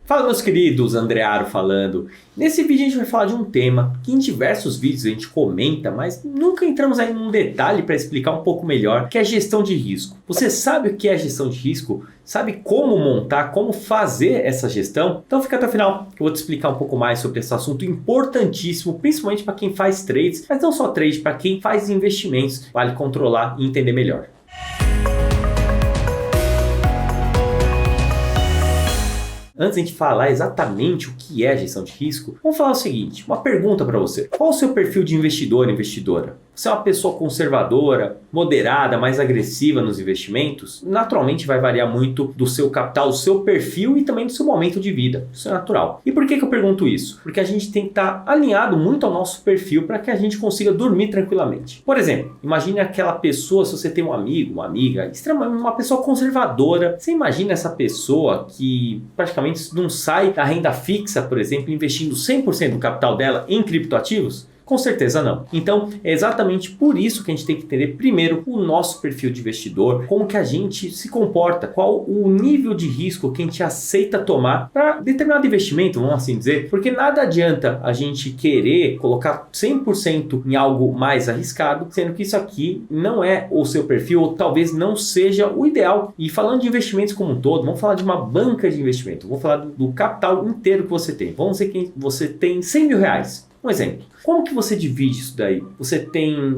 Fala, meus queridos, Andrearo falando. Nesse vídeo a gente vai falar de um tema que em diversos vídeos a gente comenta, mas nunca entramos aí num detalhe para explicar um pouco melhor, que é a gestão de risco. Você sabe o que é gestão de risco? Sabe como montar, como fazer essa gestão? Então fica até o final que eu vou te explicar um pouco mais sobre esse assunto importantíssimo, principalmente para quem faz trades, mas não só trade, para quem faz investimentos, vale controlar e entender melhor. Antes de a gente falar exatamente o que é gestão de risco, vamos falar o seguinte, uma pergunta para você. Qual o seu perfil de investidor, investidora? Você é uma pessoa conservadora, moderada, mais agressiva nos investimentos? Naturalmente vai variar muito do seu capital, do seu perfil e também do seu momento de vida. Isso é natural. E por que eu pergunto isso? Porque a gente tem que estar alinhado muito ao nosso perfil para que a gente consiga dormir tranquilamente. Por exemplo, imagine aquela pessoa, se você tem um amigo, uma amiga, extremamente uma pessoa conservadora. Você imagina essa pessoa que praticamente não sai da renda fixa, por exemplo, investindo 100% do capital dela em criptoativos? Com certeza não. Então, é exatamente por isso que a gente tem que entender primeiro o nosso perfil de investidor, como que a gente se comporta, qual o nível de risco que a gente aceita tomar para determinado investimento, vamos assim dizer, porque nada adianta a gente querer colocar 100% em algo mais arriscado, sendo que isso aqui não é o seu perfil ou talvez não seja o ideal. E falando de investimentos como um todo, vamos falar de uma banca de investimento, vamos falar do capital inteiro que você tem. Vamos dizer que você tem 100 mil reais. Um exemplo, como que você divide isso daí? Você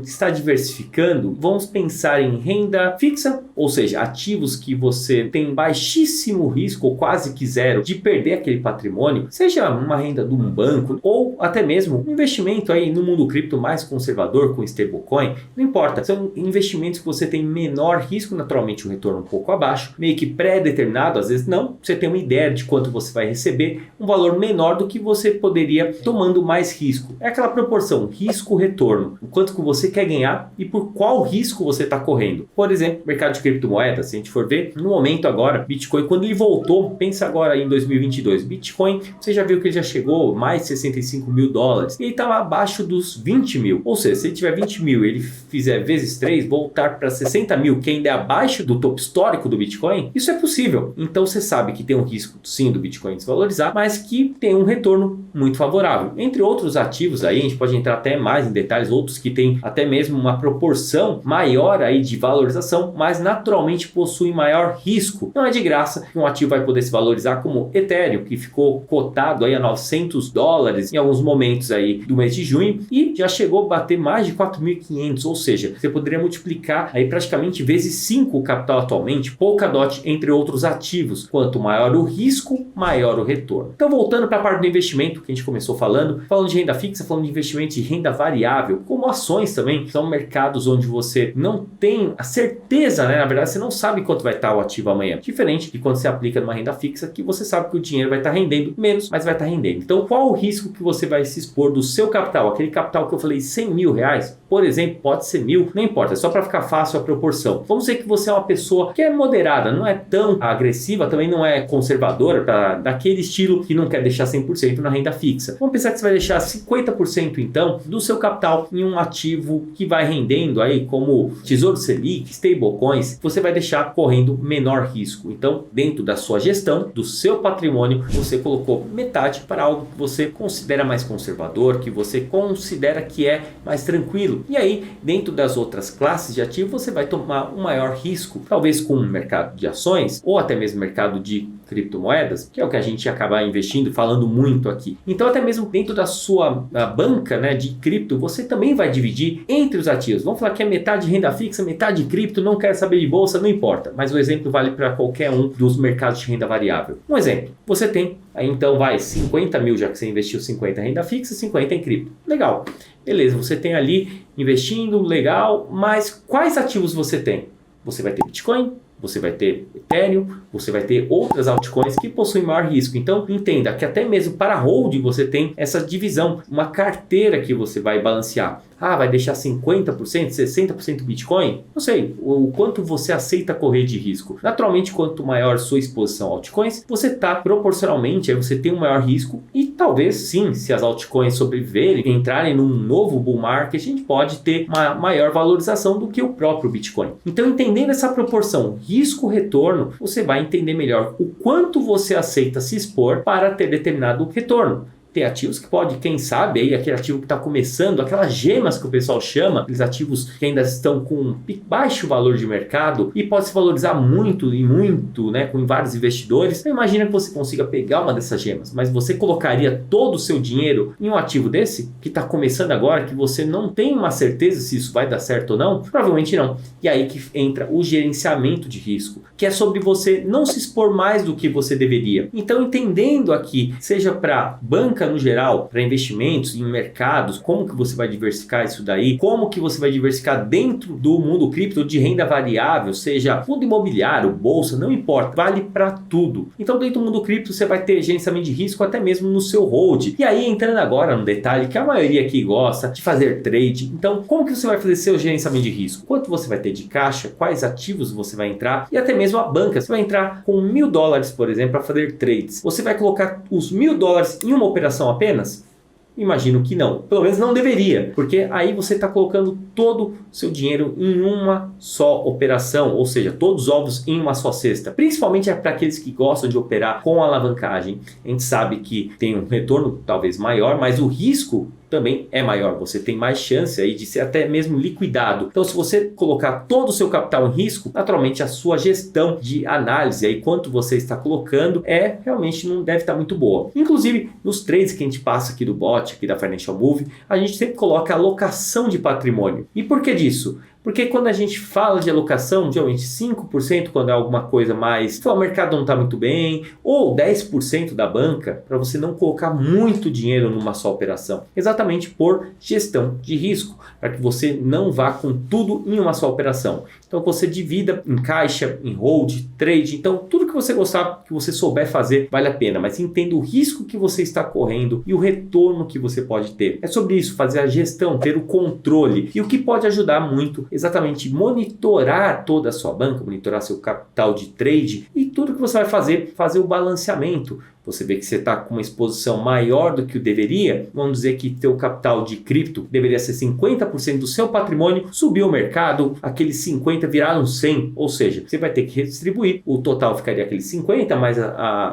está diversificando? Vamos pensar em renda fixa, ou seja, ativos que você tem baixíssimo risco ou quase que zero de perder aquele patrimônio, seja uma renda de um banco ou até mesmo um investimento aí no mundo cripto mais conservador com stablecoin, não importa, são investimentos que você tem menor risco, naturalmente um retorno um pouco abaixo, meio que pré-determinado, às vezes não, você tem uma ideia de quanto você vai receber, um valor menor do que você poderia tomando mais risco. É aquela proporção risco-retorno, o quanto que você quer ganhar e por qual risco você está correndo. Por exemplo, mercado de criptomoedas, se a gente for ver, no momento agora, Bitcoin, quando ele voltou, pensa agora em 2022, Bitcoin, você já viu que ele já chegou mais de 65 mil dólares e ele estava abaixo dos 20 mil. Ou seja, se ele tiver 20 mil e ele fizer vezes 3, voltar para 60 mil, que ainda é abaixo do topo histórico do Bitcoin, isso é possível. Então você sabe que tem um risco sim do Bitcoin desvalorizar, mas que tem um retorno muito favorável. Entre outros ativos aí, a gente pode entrar até mais em detalhes, outros que têm até mesmo uma proporção maior aí de valorização, mas naturalmente possuem maior risco. Não é de graça que um ativo vai poder se valorizar como Ethereum, que ficou cotado aí a 900 dólares em alguns momentos aí do mês de junho e já chegou a bater mais de 4.500, ou seja, você poderia multiplicar aí praticamente vezes 5 o capital atualmente, Polkadot, entre outros ativos. Quanto maior o risco, maior o retorno. Então voltando para a parte do investimento que a gente começou falando de renda fixa, falando de investimentos de renda variável, como ações também, são mercados onde você não tem a certeza, né? Na verdade, você não sabe quanto vai estar o ativo amanhã. Diferente de quando você aplica numa renda fixa, que você sabe que o dinheiro vai estar rendendo menos, mas vai estar rendendo. Então, qual o risco que você vai se expor do seu capital? Aquele capital que eu falei, 100 mil reais, por exemplo, pode ser 1.000, não importa, é só para ficar fácil a proporção. Vamos dizer que você é uma pessoa que é moderada, não é tão agressiva, também não é conservadora, daquele estilo que não quer deixar 100% na renda fixa. Vamos pensar que você vai deixar 50% então do seu capital em um ativo que vai rendendo aí como Tesouro Selic, stablecoins, você vai deixar correndo menor risco. Então, dentro da sua gestão, do seu patrimônio, você colocou metade para algo que você considera mais conservador, que você considera que é mais tranquilo. E aí, dentro das outras classes de ativo, você vai tomar um maior risco, talvez com o mercado de ações ou até mesmo mercado de criptomoedas, que é o que a gente acaba investindo, falando muito aqui. Então, até mesmo dentro da sua banca, né, de cripto, você também vai dividir entre os ativos. Vamos falar que é metade renda fixa, metade cripto, não quer saber de bolsa, não importa. Mas o exemplo vale para qualquer um dos mercados de renda variável. Um exemplo, você tem, aí então vai 50 mil, já que você investiu 50 em renda fixa, 50 em cripto. Legal. Beleza, você tem ali investindo, legal, mas quais ativos você tem? Você vai ter Bitcoin, você vai ter Ethereum, você vai ter outras altcoins que possuem maior risco. Então, entenda que até mesmo para hold você tem essa divisão, uma carteira que você vai balancear. Vai deixar 50%, 60% Bitcoin? Não sei, o quanto você aceita correr de risco. Naturalmente, quanto maior sua exposição a altcoins, você está proporcionalmente, aí você tem um maior risco e talvez sim, se as altcoins sobreviverem, entrarem num novo bull market, a gente pode ter uma maior valorização do que o próprio Bitcoin. Então, entendendo essa proporção risco-retorno, você vai entender melhor o quanto você aceita se expor para ter determinado retorno. Tem ativos que pode, quem sabe, aí aquele ativo que está começando, aquelas gemas que o pessoal chama, aqueles ativos que ainda estão com baixo valor de mercado e pode se valorizar muito e muito, né, com vários investidores. Então, imagina que você consiga pegar uma dessas gemas, mas você colocaria todo o seu dinheiro em um ativo desse, que está começando agora, que você não tem uma certeza se isso vai dar certo ou não? Provavelmente não. E aí que entra o gerenciamento de risco, que é sobre você não se expor mais do que você deveria. Então, entendendo aqui, seja para banca no geral, para investimentos em mercados, como que você vai diversificar isso daí, como que você vai diversificar dentro do mundo cripto de renda variável, seja fundo imobiliário, bolsa, não importa, vale para tudo. Então dentro do mundo cripto você vai ter gerenciamento de risco até mesmo no seu hold. E aí entrando agora no detalhe que a maioria aqui gosta de fazer trade, então como que você vai fazer seu gerenciamento de risco? Quanto você vai ter de caixa, quais ativos você vai entrar e até mesmo a banca, você vai entrar com $1.000, por exemplo, para fazer trades. Você vai colocar os $1.000 em uma operação apenas? Imagino que não, pelo menos não deveria, porque aí você está colocando todo o seu dinheiro em uma só operação, ou seja, todos os ovos em uma só cesta. Principalmente para aqueles que gostam de operar com alavancagem. A gente sabe que tem um retorno talvez maior, mas o risco também é maior, você tem mais chance aí de ser até mesmo liquidado. Então, se você colocar todo o seu capital em risco, naturalmente a sua gestão de análise aí, quanto você está colocando, realmente não deve estar muito boa. Inclusive, nos trades que a gente passa aqui do bot, aqui da Financial Move, a gente sempre coloca alocação de patrimônio. E por que disso? Porque quando a gente fala de alocação, geralmente 5% quando é alguma coisa mais, o mercado não está muito bem, ou 10% da banca, para você não colocar muito dinheiro numa só operação. Exatamente por gestão de risco, para que você não vá com tudo em uma só operação. Então você divida em caixa, em hold, trade, então tudo que você gostar, que você souber fazer, vale a pena, mas entenda o risco que você está correndo e o retorno que você pode ter. É sobre isso, fazer a gestão, ter o controle, e o que pode ajudar muito exatamente monitorar toda a sua banca, monitorar seu capital de trade e tudo que você vai fazer o balanceamento. Você vê que você está com uma exposição maior do que o deveria, vamos dizer que teu capital de cripto deveria ser 50% do seu patrimônio, subiu o mercado, aqueles 50 viraram 100, ou seja, você vai ter que redistribuir, o total ficaria aqueles 50, mas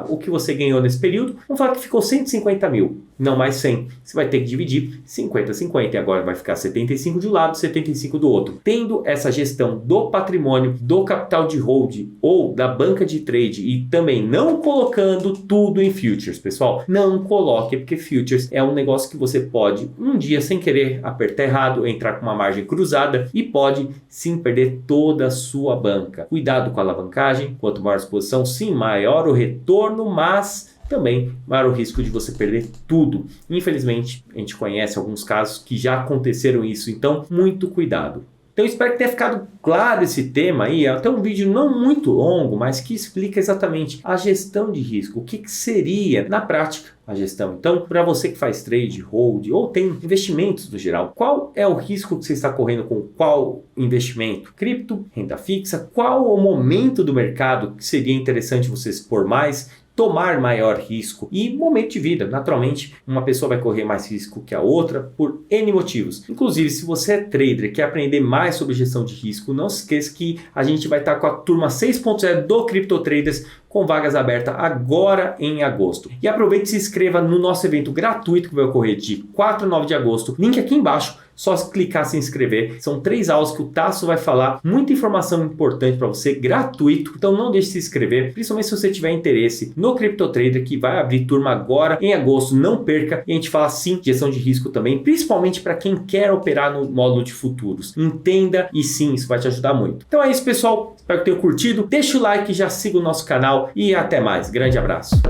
o que você ganhou nesse período, vamos falar que ficou 150 mil, não mais 100, você vai ter que dividir 50-50 e agora vai ficar 75 de um lado, 75 do outro. Tendo essa gestão do patrimônio, do capital de hold ou da banca de trade e também não colocando tudo em futures, pessoal, não coloque, porque futures é um negócio que você pode um dia sem querer apertar errado, entrar com uma margem cruzada e pode sim perder toda a sua banca. Cuidado com a alavancagem, quanto maior a exposição, sim, maior o retorno, mas também maior o risco de você perder tudo. Infelizmente, a gente conhece alguns casos que já aconteceram isso, então muito cuidado. Então, espero que tenha ficado claro esse tema aí. É até um vídeo não muito longo, mas que explica exatamente a gestão de risco. O que seria, na prática, a gestão. Então, para você que faz trade, hold ou tem investimentos no geral, qual é o risco que você está correndo com qual investimento? Cripto, renda fixa? Qual o momento do mercado que seria interessante você expor mais? Tomar maior risco e momento de vida. Naturalmente, uma pessoa vai correr mais risco que a outra por N motivos. Inclusive, se você é trader e quer aprender mais sobre gestão de risco, não se esqueça que a gente vai estar com a turma 6.0 do Crypto Traders com vagas abertas agora em agosto. E aproveite e se inscreva no nosso evento gratuito que vai ocorrer de 4 a 9 de agosto. Link aqui embaixo. Só clicar se inscrever. São 3 aulas que o Tasso vai falar, muita informação importante para você, gratuito. Então não deixe de se inscrever, principalmente se você tiver interesse no Crypto Trader, que vai abrir turma agora em agosto. Não perca. E a gente fala sim de gestão de risco também, principalmente para quem quer operar no módulo de futuros. Entenda e sim, isso vai te ajudar muito. Então é isso, pessoal. Espero que tenham curtido. Deixa o like, já siga o nosso canal e até mais. Grande abraço.